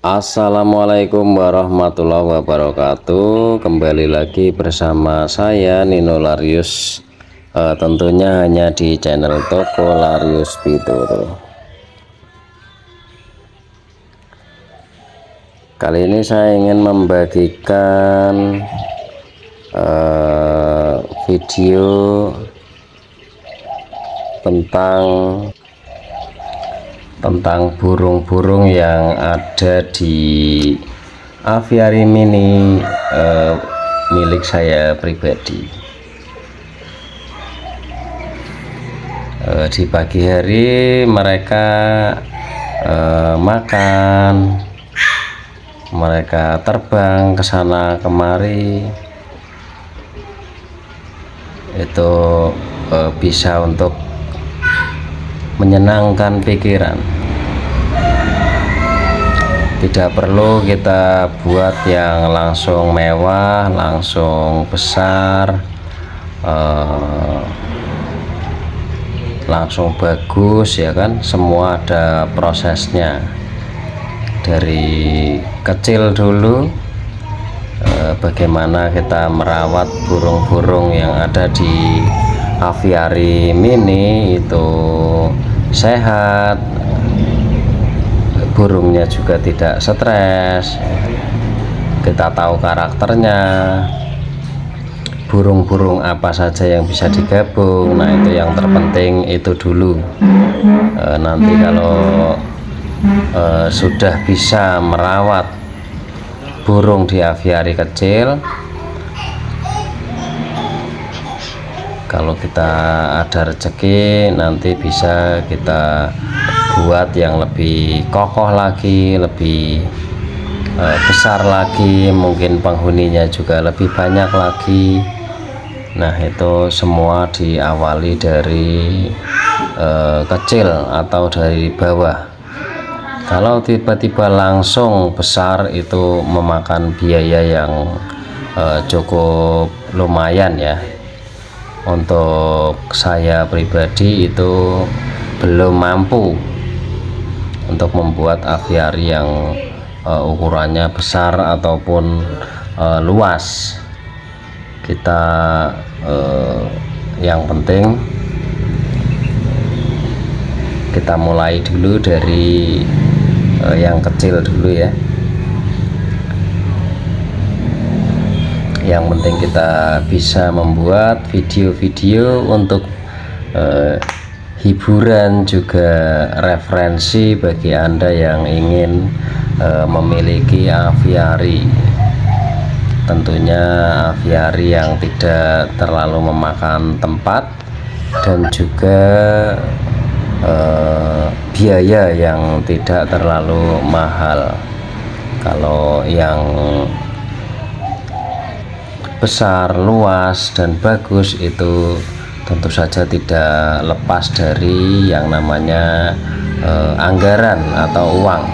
Assalamualaikum warahmatullahi wabarakatuh. Kembali lagi bersama saya Nino Larius, tentunya hanya di channel Toko Larius Pitoro. Kali ini saya ingin membagikan video tentang burung-burung yang ada di aviari mini milik saya pribadi. Di pagi hari mereka makan, mereka terbang ke sana kemari, itu bisa untuk menyenangkan pikiran. Tidak perlu kita buat yang langsung mewah, langsung besar, langsung bagus, ya kan. Semua ada prosesnya. Dari kecil dulu, bagaimana kita merawat burung-burung yang ada di aviari mini itu sehat, burungnya juga tidak stres, kita tahu karakternya, burung-burung apa saja yang bisa digabung. Nah, itu yang terpenting itu dulu. Nanti kalau sudah bisa merawat burung di aviari kecil, kalau kita ada rezeki, nanti bisa kita buat yang lebih kokoh lagi, lebih besar lagi, mungkin penghuninya juga lebih banyak lagi. Nah, itu semua diawali dari kecil atau dari bawah. Kalau tiba-tiba langsung besar, itu memakan biaya yang cukup lumayan, ya. Untuk saya pribadi itu belum mampu untuk membuat aviari yang ukurannya besar ataupun luas. Kita yang penting kita mulai dulu dari yang kecil dulu, ya. Yang penting kita bisa membuat video-video untuk hiburan, juga referensi bagi Anda yang ingin memiliki aviari. Tentunya aviari yang tidak terlalu memakan tempat dan juga biaya yang tidak terlalu mahal. Kalau yang besar, luas, dan bagus itu tentu saja tidak lepas dari yang namanya anggaran atau uang.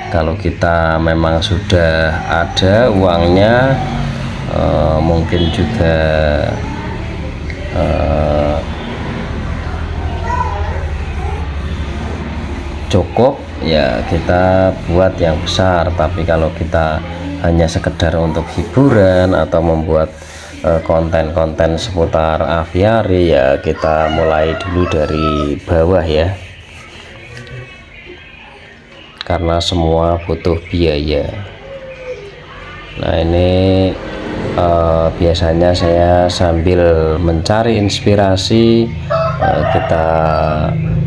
Kalau kita memang sudah ada uangnya, mungkin juga cukup, ya kita buat yang besar. Tapi kalau kita hanya sekedar untuk hiburan atau membuat konten-konten seputar aviari, ya kita mulai dulu dari bawah, ya, karena semua butuh biaya. Nah, ini biasanya saya sambil mencari inspirasi, kita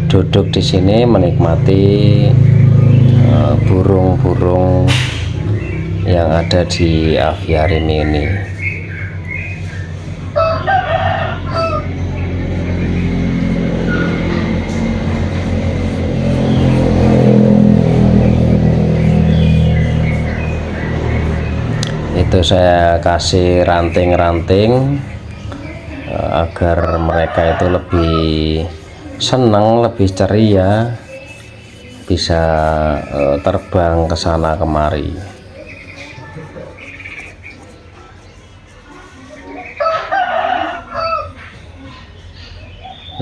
duduk di sini menikmati burung-burung yang ada di aviari mini. Itu saya kasih ranting-ranting agar mereka itu lebih senang, lebih ceria, bisa terbang ke sana kemari.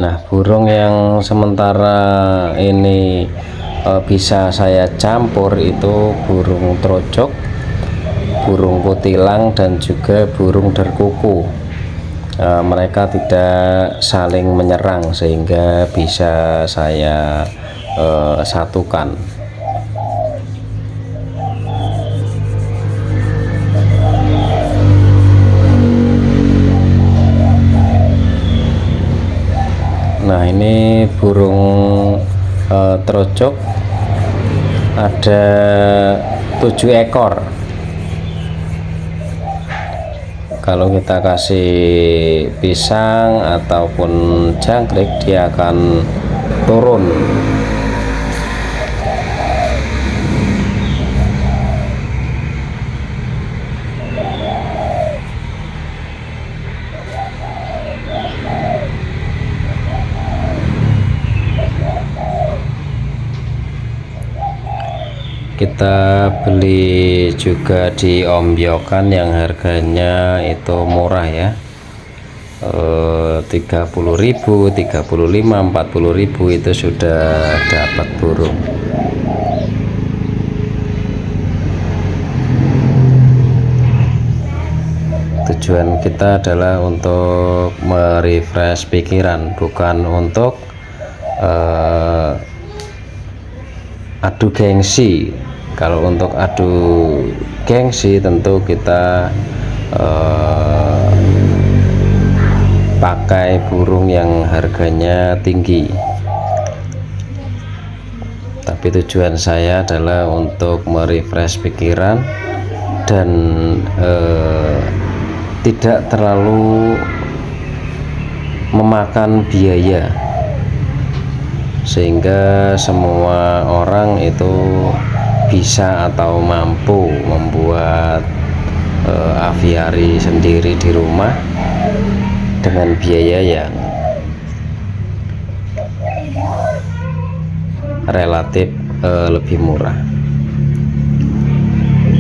Nah, burung yang sementara ini bisa saya campur itu burung trocok, burung kutilang, dan juga burung derkuku. Mereka tidak saling menyerang sehingga bisa saya satukan. Nah, ini burung trocok ada 7 ekor. Kalau kita kasih pisang ataupun jangkrik, dia akan turun. Kita beli juga di Om Yokan yang harganya itu murah ya, 30.000, 35, 40.000 itu sudah dapat burung. Tujuan kita adalah untuk merefresh pikiran, bukan untuk adu gengsi. Kalau untuk adu gengsi tentu kita pakai burung yang harganya tinggi, tapi tujuan saya adalah untuk merefresh pikiran dan tidak terlalu memakan biaya, sehingga semua orang itu bisa atau mampu membuat aviari sendiri di rumah dengan biaya yang relatif lebih murah.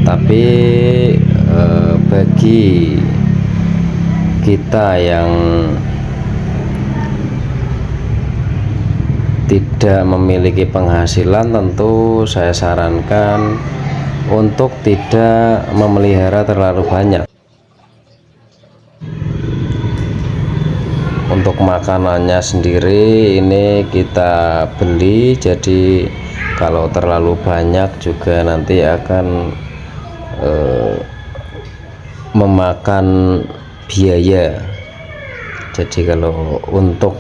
Tapi bagi kita yang tidak memiliki penghasilan, tentu saya sarankan untuk tidak memelihara terlalu banyak. Untuk makanannya sendiri ini kita beli, jadi kalau terlalu banyak juga nanti akan memakan biaya. Jadi kalau untuk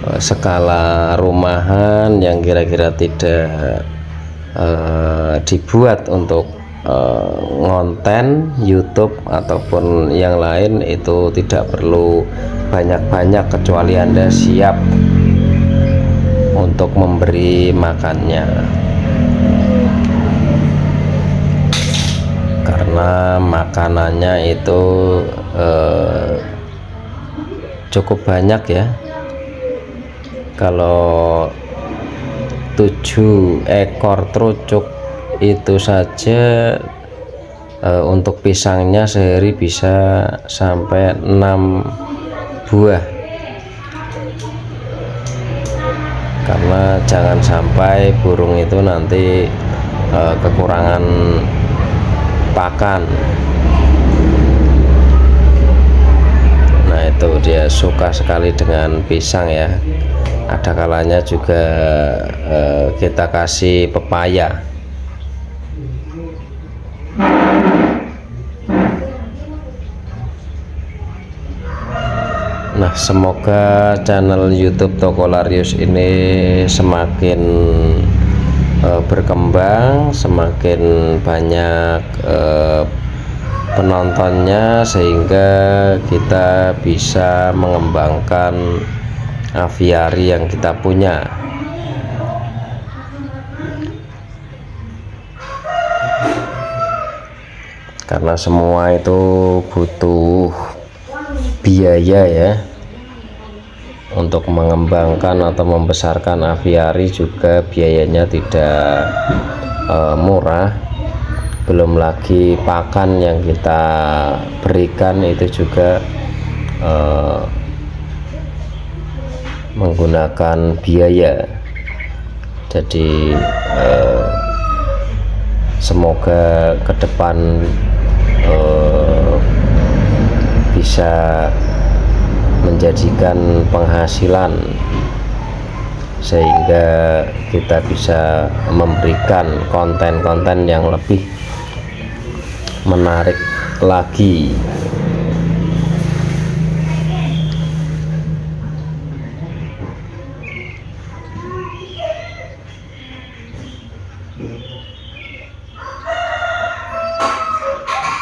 skala rumahan yang kira-kira tidak dibuat untuk ngonten YouTube ataupun yang lain, itu tidak perlu banyak-banyak kecuali Anda siap untuk memberi makannya, karena makanannya itu cukup banyak ya. Kalau 7 ekor trucuk itu saja untuk pisangnya sehari bisa sampai 6 buah, karena jangan sampai burung itu nanti kekurangan pakan. Nah, itu dia suka sekali dengan pisang ya. Ada kalanya juga kita kasih pepaya. Nah, semoga channel YouTube Tokolarius ini semakin berkembang, semakin banyak penontonnya, sehingga kita bisa mengembangkan aviari yang kita punya. Karena semua itu butuh biaya ya. Untuk mengembangkan atau membesarkan aviari juga biayanya tidak murah. Belum lagi pakan yang kita berikan itu juga menggunakan biaya. Jadi semoga ke depan bisa menjadikan penghasilan sehingga kita bisa memberikan konten-konten yang lebih menarik lagi.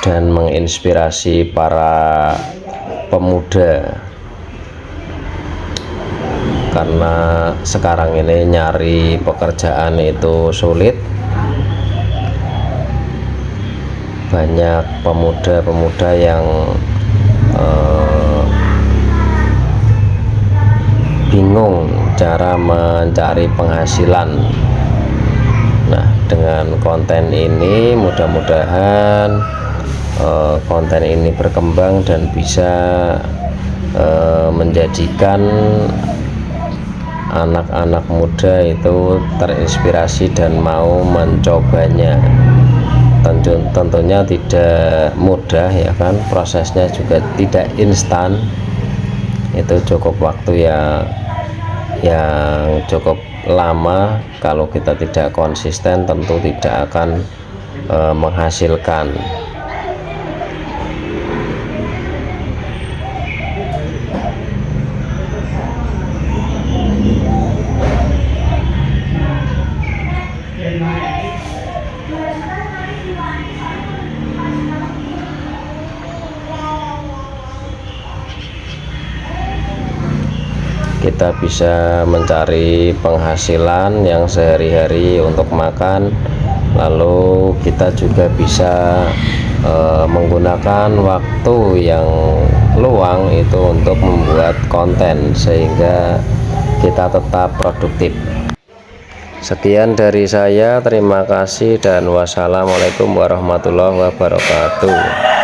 Dan menginspirasi para pemuda, karena sekarang ini nyari pekerjaan itu sulit. Banyak pemuda-pemuda yang bingung cara mencari penghasilan. Nah, dengan konten ini mudah-mudahan konten ini berkembang dan bisa menjadikan anak-anak muda itu terinspirasi dan mau mencobanya. Tentunya tidak mudah ya kan, prosesnya juga tidak instan, itu cukup waktu yang cukup lama. Kalau kita tidak konsisten tentu tidak akan menghasilkan. Kita bisa mencari penghasilan yang sehari-hari untuk makan, lalu kita juga bisa menggunakan waktu yang luang itu untuk membuat konten sehingga kita tetap produktif. Sekian dari saya, terima kasih dan wassalamualaikum warahmatullahi wabarakatuh.